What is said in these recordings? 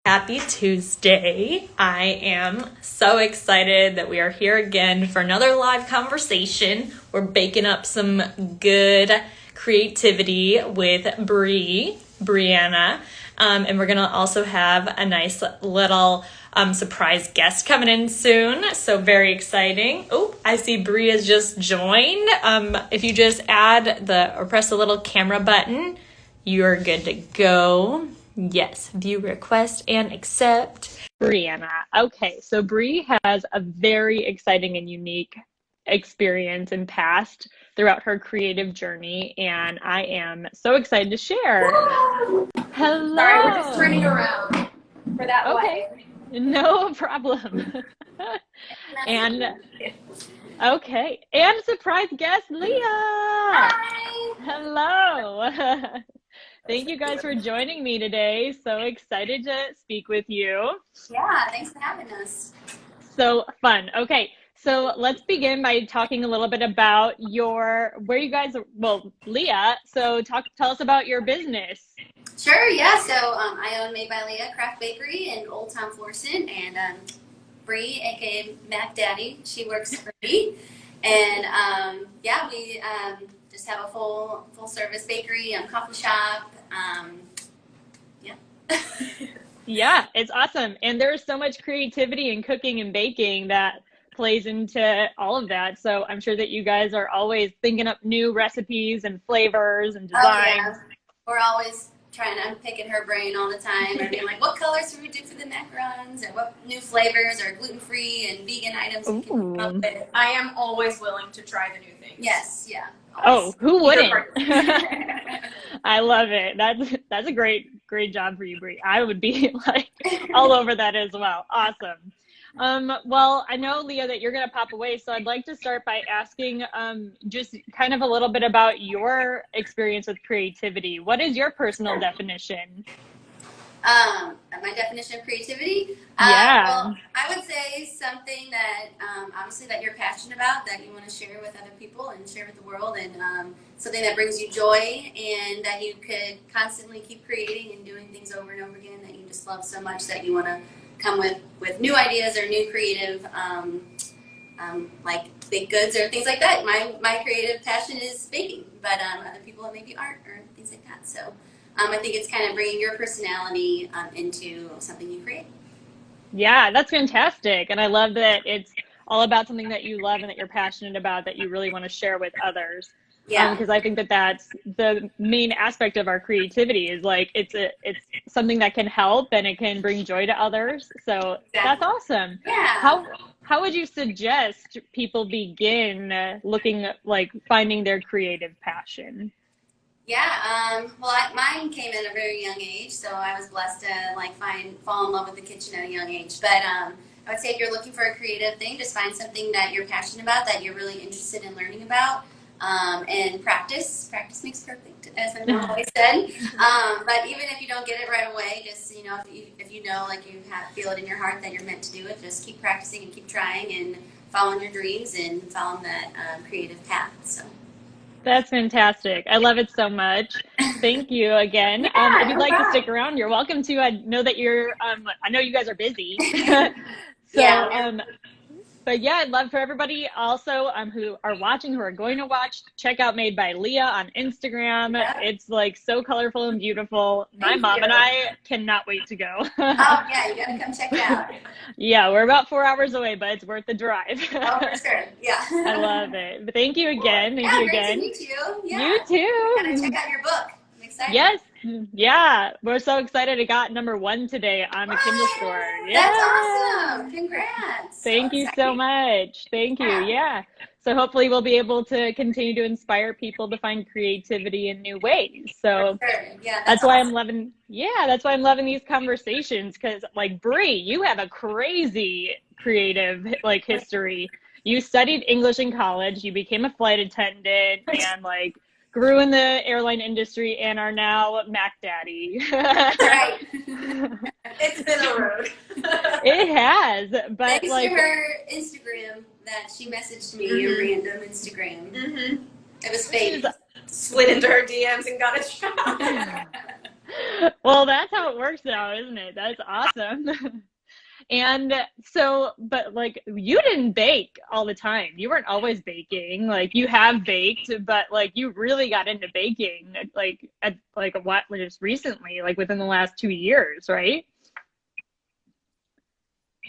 Happy Tuesday. I am so excited that we are here again for another live conversation. We're baking up some good creativity with Brianna. And we're going to also have a nice little surprise guest coming in soon. So very exciting. Oh, I see Bri has just joined. If you just press the little camera button, you're good to go. Yes, view request and accept. Brianna. Okay, so Bri has a very exciting and unique experience and past throughout her creative journey, and I am so excited to share. Hello. Sorry, we're just turning around for that Okay. way. No problem. And okay, and surprise guest Lia. Hi. Hello. Thank you guys for joining me today. So excited to speak with you. Yeah, thanks for having us. So fun. Okay, so let's begin by talking a little bit about Lia. So tell us about your business. Sure, yeah. So I own Made by Lia Craft Bakery in Old Town Florissant, and Bri, aka Mac Daddy, she works for me. And yeah, we just have a full service bakery and coffee shop. Yeah. Yeah, it's awesome. And there's so much creativity in cooking and baking that plays into all of that. So I'm sure that you guys are always thinking up new recipes and flavors and designs. Oh, yeah. We're always I'm picking her brain all the time and being like, what colors should we do for the macarons, or what new flavors or gluten-free and vegan items we can come up with. I am always willing to try the new things. Yes, yeah. Always. Oh, who wouldn't? I love it. That's a great job for you, Bri. I would be like all over that as well. Awesome. Well, I know, Lia, that you're going to pop away, so I'd like to start by asking just kind of a little bit about your experience with creativity. What is your personal definition? My definition of creativity? Yeah. Well, I would say something that obviously that you're passionate about, that you want to share with other people and share with the world, and something that brings you joy, and that you could constantly keep creating and doing things over and over again, that you just love so much that you want to come with new ideas or new creative like baked goods or things like that. My creative passion is baking, but other people it may be art or things like that. So I think it's kind of bringing your personality into something you create. Yeah, that's fantastic. And I love that it's all about something that you love and that you're passionate about, that you really want to share with others. Yeah. Because I think that that's the main aspect of our creativity, is like it's something that can help and it can bring joy to others. So exactly. That's awesome. Yeah. How would you suggest people begin finding their creative passion? Yeah, well, mine came at a very young age, so I was blessed to fall in love with the kitchen at a young age. But I would say if you're looking for a creative thing, just find something that you're passionate about, that you're really interested in learning about, and practice. Practice makes perfect, as my mom always said. But even if you don't get it right away, just if you know, like you feel it in your heart that you're meant to do it, just keep practicing and keep trying and following your dreams and following that creative path. So. That's fantastic. I love it so much. Thank you again. Yeah, if you'd like to stick around, you're welcome to. I know that I know you guys are busy. So, yeah. But yeah, I'd love for everybody also who are watching, who are going to watch, check out Made by Lia on Instagram. Yeah. It's like so colorful and beautiful. My mom and I cannot wait to go. Oh yeah, you gotta come check it out. Yeah, we're about 4 hours away, but it's worth the drive. Oh, for sure. Yeah. I love it. But thank you again. Thank you again. Great to meet you. Yeah. You too. Gotta check out your book. I'm excited. Yes. Yeah, we're so excited. It got #1 today on the Kindle store. Yeah. That's awesome. Congrats. Thank you so much. Thank you. Yeah. So hopefully we'll be able to continue to inspire people to find creativity in new ways. So yeah, that's why I'm loving these conversations, because like Bri, you have a crazy creative history. You studied English in college, you became a flight attendant, and grew in the airline industry and are now Mac Daddy. That's right. It's been a road. It has, but thanks to her Instagram that she messaged me, a random Instagram. Mm-hmm. It was fake. Slid into her DMs and got a job. Well, that's how it works now, isn't it? That's awesome. And so, but like you didn't bake all the time. You weren't always baking. Like you have baked, but like you really got into baking like at like what just recently, like within the last 2 years, right?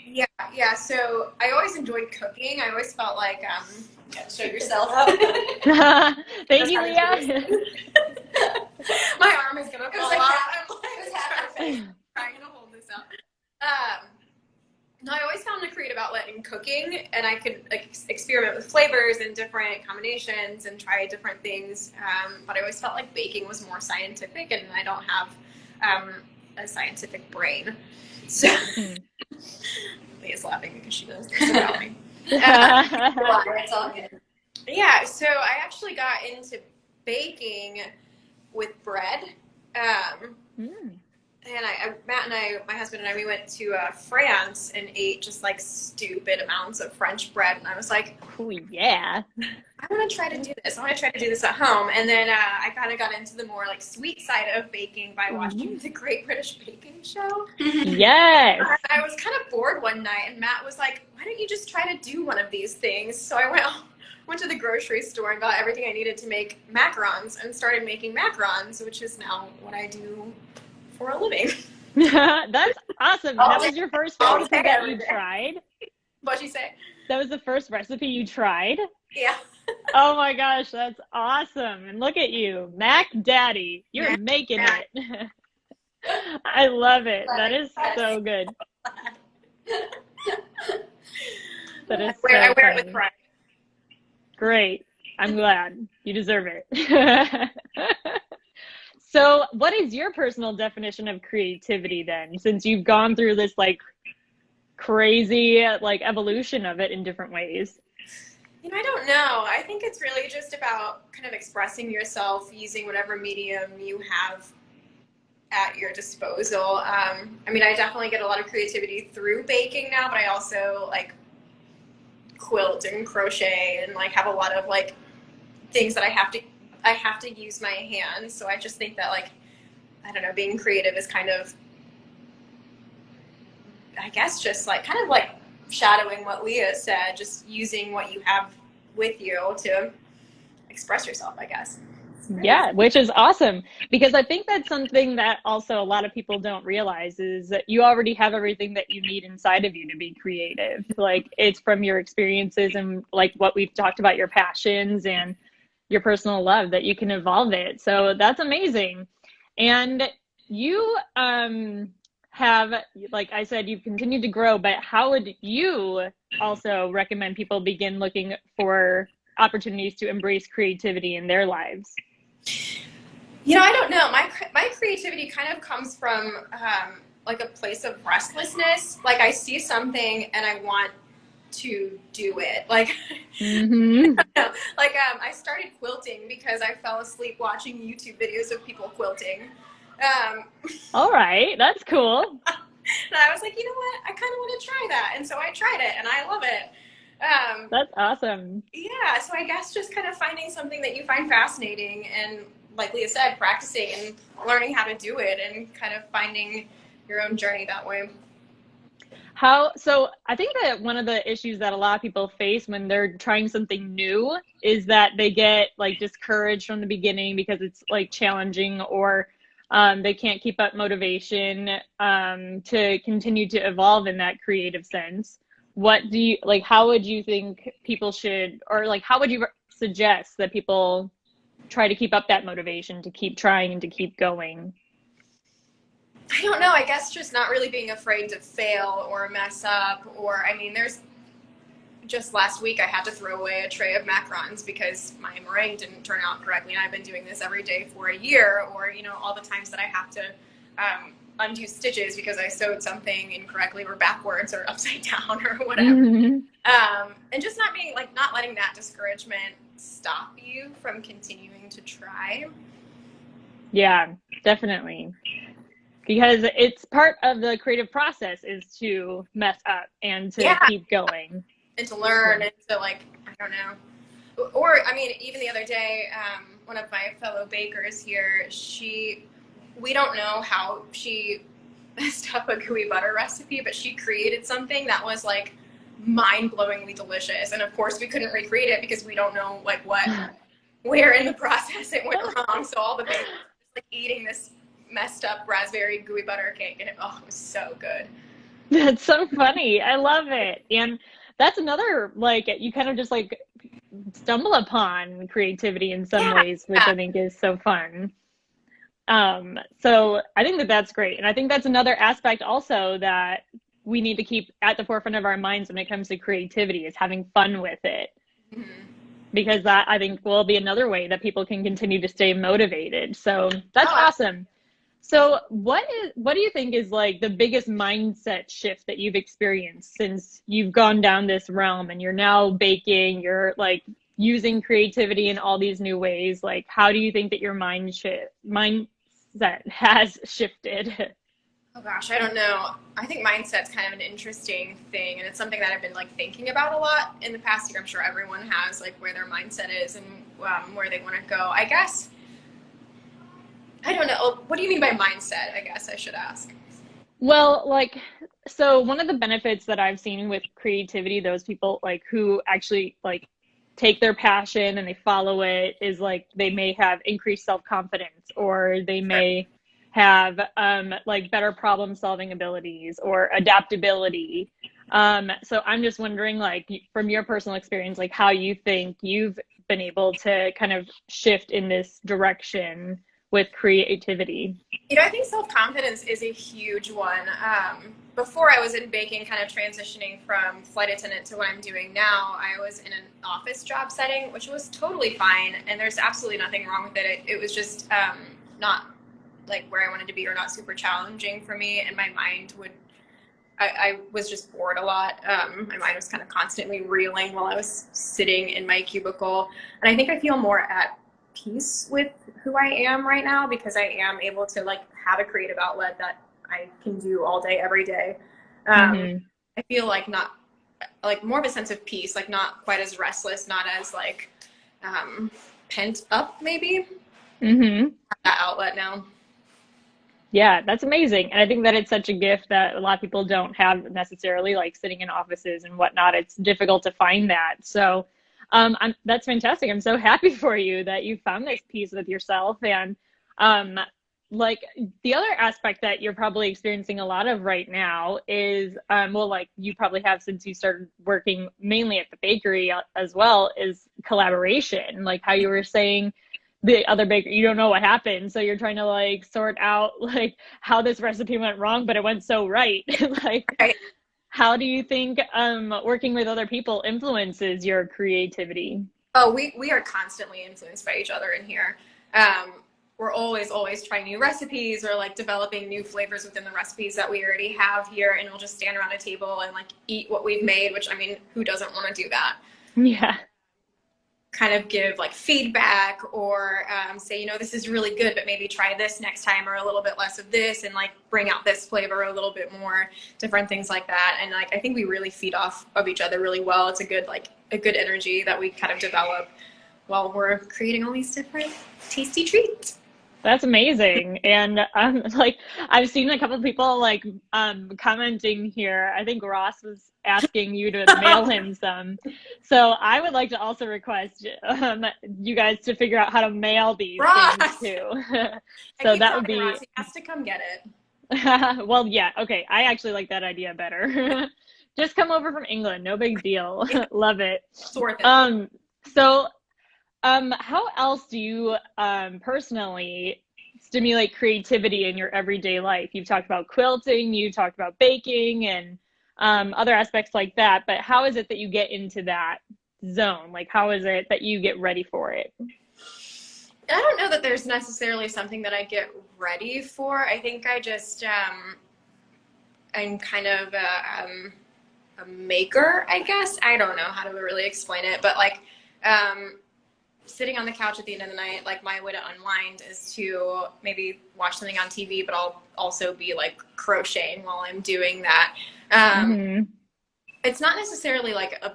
Yeah, yeah. So I always enjoyed cooking. I always felt like Show yourself out. Thank Just you, having to Leah. do my arm is gonna fall like off. half- I'm it was half her face. trying to hold this up. No, I always found a creative outlet in cooking, and I could like experiment with flavors and different combinations and try different things. But I always felt like baking was more scientific, and I don't have a scientific brain. So Leah's laughing because she knows this about me. It's all good. Yeah, so I actually got into baking with bread. And Matt and I, my husband and I, we went to France and ate just like stupid amounts of French bread. And I was like, Oh, yeah. I want to try to do this. I want to try to do this at home. And then I kind of got into the more like sweet side of baking by watching the Great British Baking Show. Yes. I was kind of bored one night, and Matt was like, why don't you just try to do one of these things? So I went to the grocery store and got everything I needed to make macarons and started making macarons, which is now what I do for a living. That's awesome. That was your first recipe that you day. tried? What'd you say? That was the first recipe you tried? Yeah. Oh my gosh, that's awesome. And look at you, Mac Daddy. You're making it. I love it. That is so good. That is so I wear it funny. with pride. Great. I'm glad. You deserve it. So, what is your personal definition of creativity then, since you've gone through this like crazy like evolution of it in different ways? I don't know. I think it's really just about kind of expressing yourself using whatever medium you have at your disposal. I mean, I definitely get a lot of creativity through baking now, but I also like quilt and crochet and like have a lot of like things that I have to use my hands. So I just think that like, I don't know, being creative is kind of, I guess, just like kind of like shadowing what Leah said, just using what you have with you to express yourself, I guess. Yeah, which is awesome because I think that's something that also a lot of people don't realize is that you already have everything that you need inside of you to be creative. Like it's from your experiences and like what we've talked about, your passions and your personal love that you can evolve it. So that's amazing. And you have, like I said, you've continued to grow, but how would you also recommend people begin looking for opportunities to embrace creativity in their lives? I don't know. My creativity kind of comes from like a place of restlessness. Like I see something and I want to do it. Like, I started quilting because I fell asleep watching YouTube videos of people quilting. All right, that's cool. And I was like, you know what? I kind of want to try that. And so I tried it and I love it. That's awesome. Yeah, so I guess just kind of finding something that you find fascinating and, like Leah said, practicing and learning how to do it and kind of finding your own journey that way. So I think that one of the issues that a lot of people face when they're trying something new is that they get like discouraged from the beginning because it's like challenging or they can't keep up motivation to continue to evolve in that creative sense. What do you like? How would you think people should, or like, how would you suggest that people try to keep up that motivation to keep trying and to keep going? I don't know. I guess just not really being afraid to fail or mess up. Or, I mean, just last week I had to throw away a tray of macarons because my meringue didn't turn out correctly. And I've been doing this every day for a year. Or, all the times that I have to undo stitches because I sewed something incorrectly or backwards or upside down or whatever. And just not letting that discouragement stop you from continuing to try. Yeah, definitely. Because it's part of the creative process is to mess up and to keep going. And to learn and to I don't know. Or, I mean, even the other day, one of my fellow bakers here, we don't know how she messed up a gooey butter recipe, but she created something that was like mind-blowingly delicious. And of course we couldn't recreate it because we don't know like where in the process it went wrong. So all the babies were just like eating this messed up raspberry gooey butter cake, and it was so good. That's so funny. I love it. And that's another, like, you kind of just like stumble upon creativity in some ways, which I think is so fun. So I think that that's great. And I think that's another aspect also that we need to keep at the forefront of our minds when it comes to creativity, is having fun with it. Mm-hmm. Because that, I think, will be another way that people can continue to stay motivated. So that's awesome. So what do you think is like the biggest mindset shift that you've experienced since you've gone down this realm and you're now baking, you're like using creativity in all these new ways? Like, how do you think that your mindset has shifted? Oh gosh, I don't know. I think mindset's kind of an interesting thing, and it's something that I've been like thinking about a lot in the past year. I'm sure everyone has, like, where their mindset is and where they want to go. I guess, I don't know. What do you mean by mindset? I guess I should ask. Well, like, so one of the benefits that I've seen with creativity, those people like who actually like take their passion and they follow it, is like they may have increased self-confidence, or they may have like better problem solving abilities or adaptability. So I'm just wondering, like, from your personal experience, like how you think you've been able to kind of shift in this direction with creativity. You know, I think self-confidence is a huge one. Before I was in baking, kind of transitioning from flight attendant to what I'm doing now, I was in an office job setting, which was totally fine. And there's absolutely nothing wrong with it. It was just not like where I wanted to be, or not super challenging for me. And my mind I was just bored a lot. My mind was kind of constantly reeling while I was sitting in my cubicle. And I think I feel more at peace with who I am right now, because I am able to like have a creative outlet that I can do all day, every day. I feel like not like more of a sense of peace, like not quite as restless, not as like pent up maybe. That outlet now. Yeah, that's amazing. And I think that it's such a gift that a lot of people don't have necessarily, like sitting in offices and whatnot. It's difficult to find that. So that's fantastic. I'm so happy for you that you found this piece with yourself. And like the other aspect that you're probably experiencing a lot of right now is, well, like you probably have since you started working mainly at the bakery as well, is collaboration. Like how you were saying, the other baker, you don't know what happened, so you're trying to like sort out like how this recipe went wrong, but it went so right. Like, how do you think working with other people influences your creativity? Oh, we are constantly influenced by each other in here. We're always trying new recipes, or like developing new flavors within the recipes that we already have here, and we'll just stand around a table and like eat what we've made, which, I mean, who doesn't want to do that? Yeah. Kind of give like feedback, or say, you know, this is really good, but maybe try this next time, or a little bit less of this, and like bring out this flavor a little bit more, different things like that. And like I think we really feed off of each other really well. It's a good energy that we kind of develop while we're creating all these different tasty treats. That's amazing. And like I've seen a couple of people like commenting here. I think Ross was asking you to mail him some. So I would like to also request you guys to figure out how to mail these things too. So that would be Ross, he has to come get it. Well, yeah, okay. I actually like that idea better. Just come over from England, no big deal. Love it. It's worth it. So how else do you personally stimulate creativity in your everyday life? You've talked about quilting, you talked about baking, and other aspects like that, but how is it that you get into that zone? Like, how is it that you get ready for it? I don't know that there's necessarily something that I get ready for. I think I just, I'm kind of a maker, I guess. I don't know how to really explain it, but like, sitting on the couch at the end of the night, like my way to unwind is to maybe watch something on TV, but I'll also be like crocheting while I'm doing that. It's not necessarily like a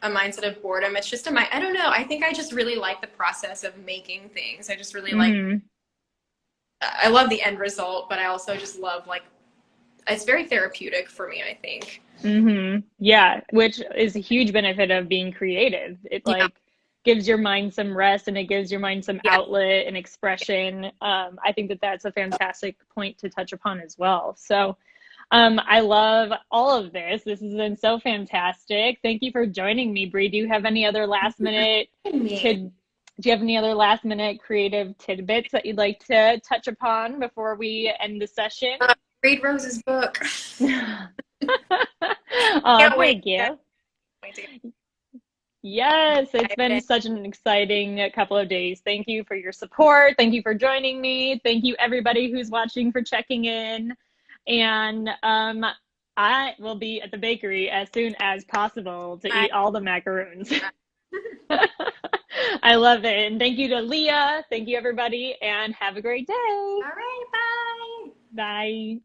mindset of boredom. It's just I don't know. I think I just really like the process of making things. I just really like I love the end result, but I also just love like it's very therapeutic for me, I think. Yeah, which is a huge benefit of being creative. It Yeah. like gives your mind some rest and it gives your mind some Yeah. outlet and expression. I think that that's a fantastic point to touch upon as well. So, I love all of this. This has been so fantastic. Thank you for joining me, Bree. Do you have any other last minute Me. tid do you have any other last minute creative tidbits that you'd like to touch upon before we end the session? Read Rose's book. Oh, Can't wait. thank you. Wait to Yes, it's been such an exciting couple of days. Thank you for your support. Thank you for joining me. Thank you, everybody who's watching, for checking in. And I will be at the bakery as soon as possible to Bye. eat all the macaroons. I love it. And thank you to Lia. Thank you, everybody, and have a great day. All right, bye. Bye.